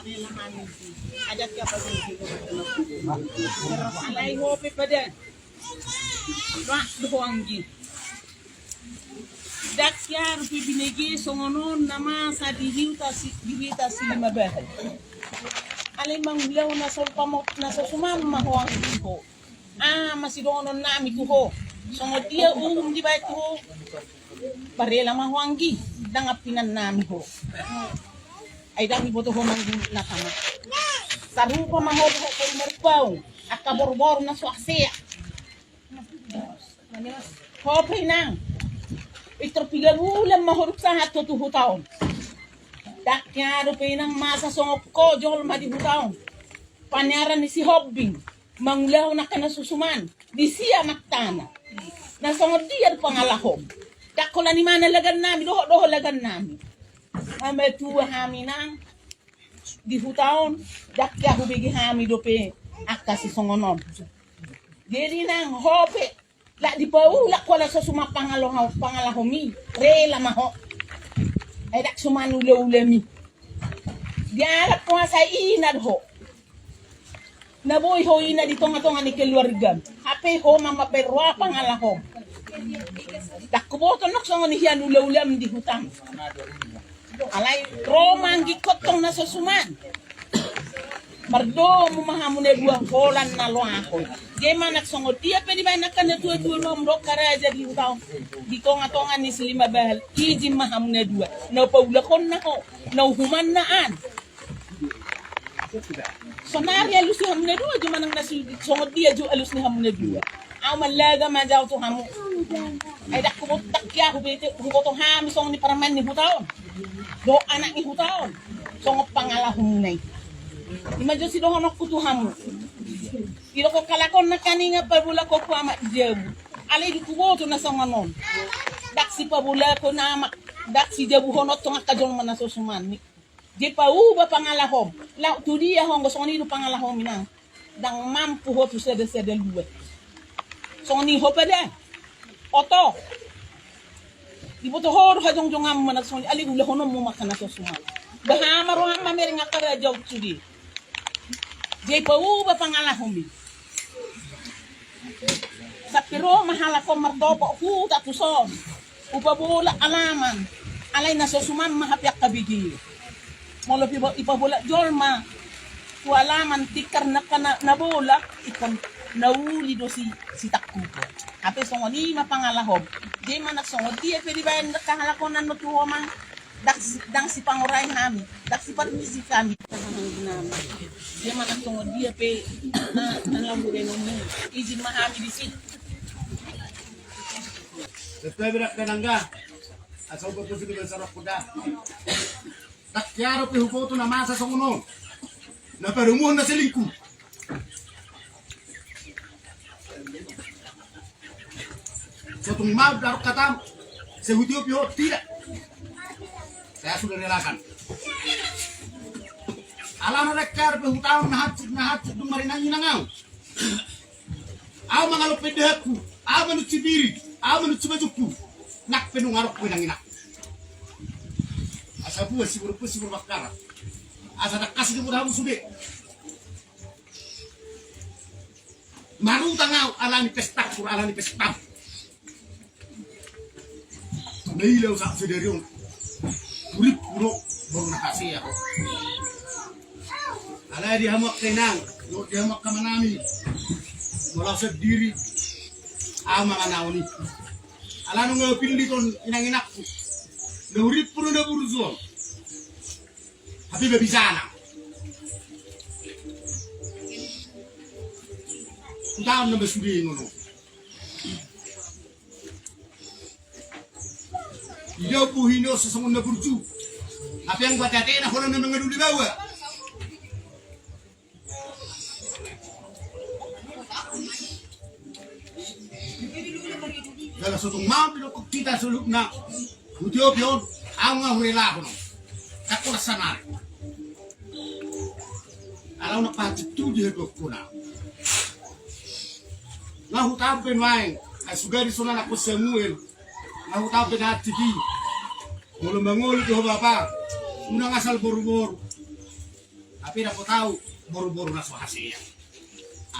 Ada siapa sih? Alai hope pada. Rak doanggi. Dakyar pibinegi songonon nama sa dihita silima bahal. Alay manglaw na sa pamot na sa sumama ho ang ko. Masih doon nami ko ho. Songo dia di ba ko. Parela mahuanggi dangapinan nami ho. Ay dami boto ho manggu na tama. Sarupa maho ho ko merpaw. Akaborbor na suaksya. Hope nang. Ito pigagulang mahuruk sa hato tuhutaon. Dakyaro pinang masa songok ko, jol madihutaon. Panyaran ni si Hobbing, manglaw na kanasusuman, di siya maktana. Nasongod diyan pangalahom. Dakola ni mana lagan namin, doho lagan namin. Ametuwa hami nang dihutaon, dakya hubigi hami dope, akasi songonon. Jadi nang hope, la di paulak wala sa suma pangalahomi rela maho ay dak sumanu lewlemi diara ko sa inad ho naboy ho ina di tonga ni keluarga hape ho mama perwa pangalahom dak ko boto nok so ni hianu lewlem di hutang alay romang gikotong na sa suman Mardo mumahamune dua holan na lo ako. Gema nak songo dia pedi bay nakana tuwa lom do karaja di utaw. Di tonga ni silima bahal. Iji mahamune dua. Na paula kon na ko. Na human na an. Sonari alus ni hamune dua juma nang nasi songo dia ju alus ni hamune dua. Aw malaga ma jaw to hamu. Ay dak ko takya ko bete ko to ham songo ni paraman ni hutaon. Do anak ni hutaon. Songo pangalahum nay. Imagine si doon ako kutuhamu. Ilo ko kalakon na kaninga pabula ko po ama jebu. Alay di kuboto na sa manon. Dak si pabula ko na amak. Dak si jebu honot to nga kajong manasusuman. Di pa uba pangalahom. La tudiya hong gusto ni do pangalahom na. Dang mampu ho to sede luwe. So ni ho pa de. Oto. Di boto hor hajong jongam manasoni. Ali ula hono mo makana susuman. Bahamaro ang mamering akara jaw tudi. Jay pa uba pangalahom. Sa pero mahala ko mardopo hu tatuson. Upabula alaman. Alay na susuman mahapyak kabigi. Molo ipabula jolma. Tu alaman tikar na nabula ikon nauli do si takkupo. Hape songo ni mapangalahom. Jay manak songo dia pwede bayan nakahalakonan mo tuwa man. Dang si panguray namin, dak si parmisi kami. Dia makan tunggu dia pe na lambu de nomu. Izin mahami di sini. Setelah berak tenangga, asal betul betul besar kuda. Tak kiaro pe hubo tu na masa songono. Na perumuhan na selingkuh. Satu maaf daruk katam, sehudio pihak tidak. Saya sudah relakan. Alam rekar behutang nahat dumari nangi nangau. Aw mangalop pedeku, aw manu cibiri, aw manu cibajuku. Nak penuh ngarok pedang inak. Asa buah sibur bakar. Asa nak kasih kemudahan sudah. Maru tangau alani pesta, alani pesta. Nailaw sa sederyong. Urip puro baru nakasih ako. Alay di hamak kenang, di hamak kamanami. Malasad diri, mga naoni. Ala nung pilih ton inang inakku. Na urip puro na buruzon. Happy baby sana. Taon na basuri ngono. Idaw po hino sa sangon na burju. Apa yang buat hati na holang na mga duli bawa. Dala sa itong mampilo kung kita sulok na utiop yun, ang nga hurila ko no. Kakurasan na rin. Alaw na patitudi hagok ko na. Nga hutapin maing, ay sugari sunan ako Samuel. Nga hutapin na tiki. Mulong mangul ko bapa. Unang asal buru-buru. Tapi aku tahu boro-boro na swahasiya.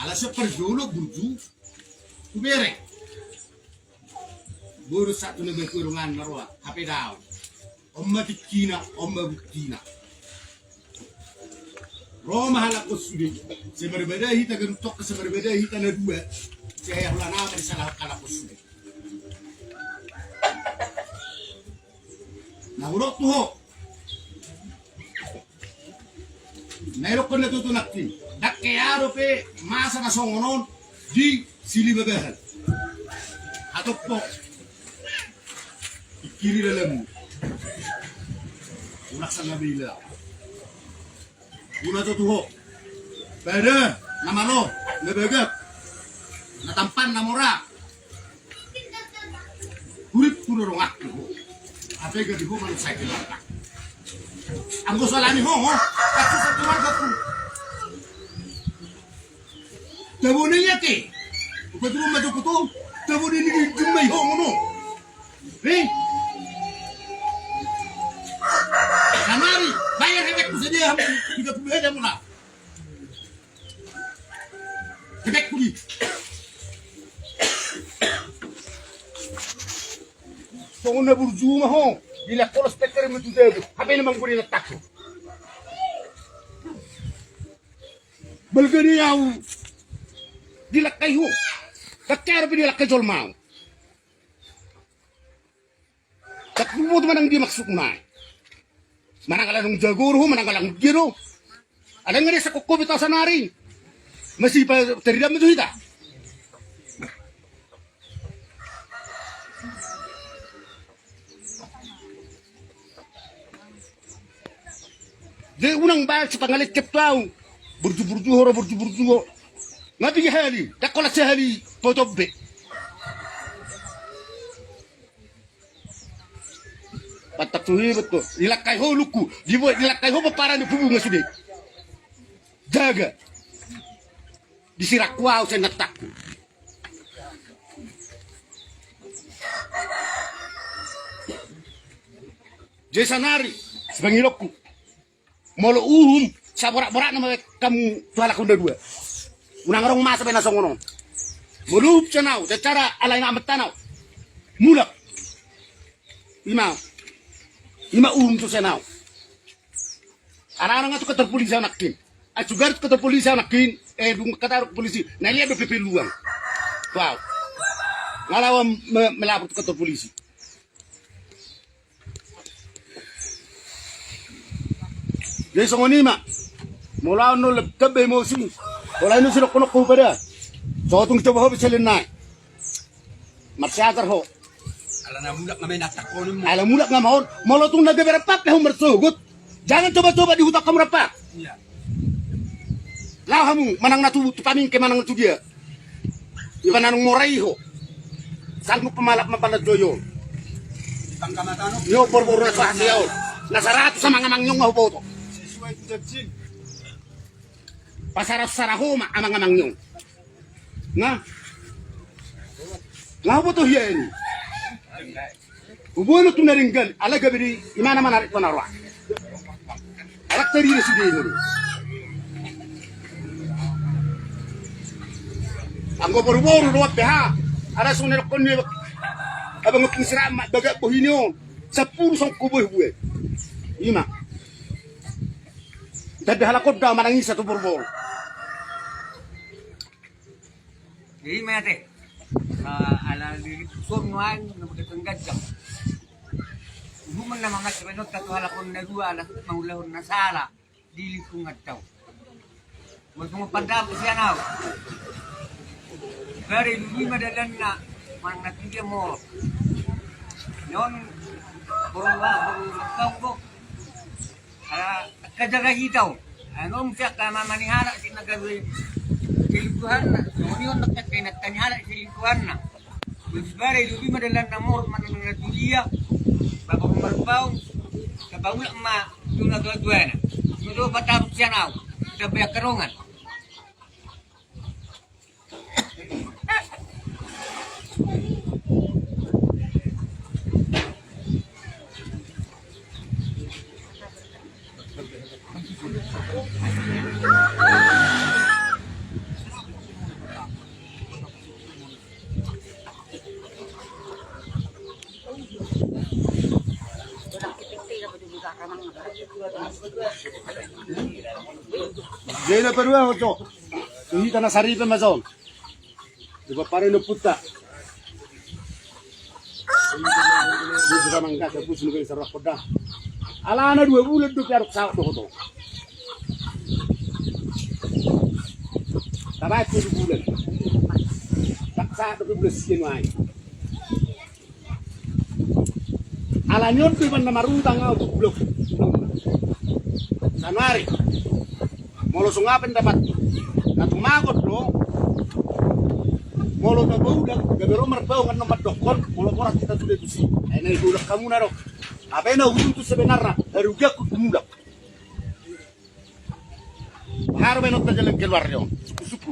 Alas sa perjolo burju. Kubere. Buru satu na berkurungan marwa. Hape daw. Omma dikina, omma buktina. Roma halakos sudi. Seberbeda hita gentok seberbeda hita na dua. Saya hulan apa disalah kalakos sudi. Nahurot tuho. Nairok ko na tutunakin. Dakkayaro pe masa na songonon di silibabahan. Hatok po. Kiri dalam. Unak sa nabila. Una tutuho. Pada namano nabagak. Natampan namora. Kurip kururong ako. Apa yang gadi ko man sa kilala. Ang gusto lang ni ho, at sa keluarga ko. Tabo na yate. Upad mo matukuto, tabo na ni jumay ho mo. Eh? Kamari, bayar hewek ko sa diya, hindi ko buheda mo na. Hewek ko di. Kung naburjuma ho, bila ko spektrum mo tudedo, habi naman ko rin at takso. Balgani yaw, dilakay ho. Kakero pinilakay jolmaw. Takbo man ang di maksuk na. Manangala ng jaguro ho, manangala ng giro. Alam nga rin sa kukubit sa narin. Masipag teridam mo hita. Di unang bayar sa pangalit keptaw. Burju-burju ho, burju-burju ho. Nga bigihali, dakolat sa hali, potobbe. Patak suhibat ko, ilakay ho luku, ilakay ho para ni pubu nga sudik. Jaga. Disirakwaw sa natak ko. Jesanari, sebangilok ko. Molo sa borak-borak na kamu tuhala ko na dua. Unang arong masa na songonon. Mulup siya naw, cara alay na amat tanaw. Mulak. Ima to siya naw. Arang nga to katar polisi nakin. At sugar to katar polisi nakin, dung katar polisi, naliya do pepeluang. Wow. Ngalawang melapot to katar polisi. Jadi songonima, mula no lebih emosi, mula no sila kono ko pada, so tung coba ho bisalin na, masyadar ho. Alam mulak nga mahon, mula tung nagaberapak na humarsugot, jangan coba-coba dihutak kamu rapak. Lah kamu manang natutu pamin ke manang tu dia, iban anong moray ho, sanggup pemalap mapalat joyo. Yo borbor na sa siyaw, nasarato sa mga mangyong mahuboto. Pasarah-sarahoma ang mga mangyong. Nga po to hiya ini. Ubuano to naringgal, alaga biri, imana manarit ko narwa. Alak tari na si Dino. Ang gobor-boro ruwat beha, alas kung nilakon niyo, abang makinsira, baga po hinyo, sa puro sang kuboy huwe. Ima. Dadi halakot daw manangis sa tuburbor. Jadi mate, ala diri sunwan na magkatanggad ka. Human na mga sabenot ka halakon na dua ala maulahon na sala dili kung ataw. Mas mo pandam siya naw. Dari lumi madalan na mang natingge mo. Non burung kanggo. Ala kajaga hitaw. Anong siya ka mamanihala si nagawin silikuhan na. Uniyon nagkakinihala silikuhan na. Bisbari lubi madalan na mor manang natuliya. Babang marpaw. Kabawla ma yung nagagwa na. Mudo patapos siya naw. Sabay karungan. Jena perua oto. Tuhi tanah sari pe mazon. Diba pare no puta. Dia sudah mangkat ke pusul ke sarah koda. Ala ana 2 bulan do piaruk sa to. Tabai 2 bulan. Tak sa to bulan sien wai. Ala nyon tu ban marutang au blok. Sanari. Molo sungapen dapat natumagot lo. Molo na baudak, gabero marbau kan nomad dokon, molo korat kita sudah tusi. Ini budak kamu naro. Apa yang hujung tu sebenarnya harugak kumulak. Har benot na jalan keluar yo. Suku-suku.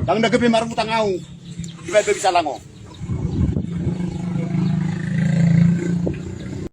Dang nagabi marutang au. Di ba bisa lango.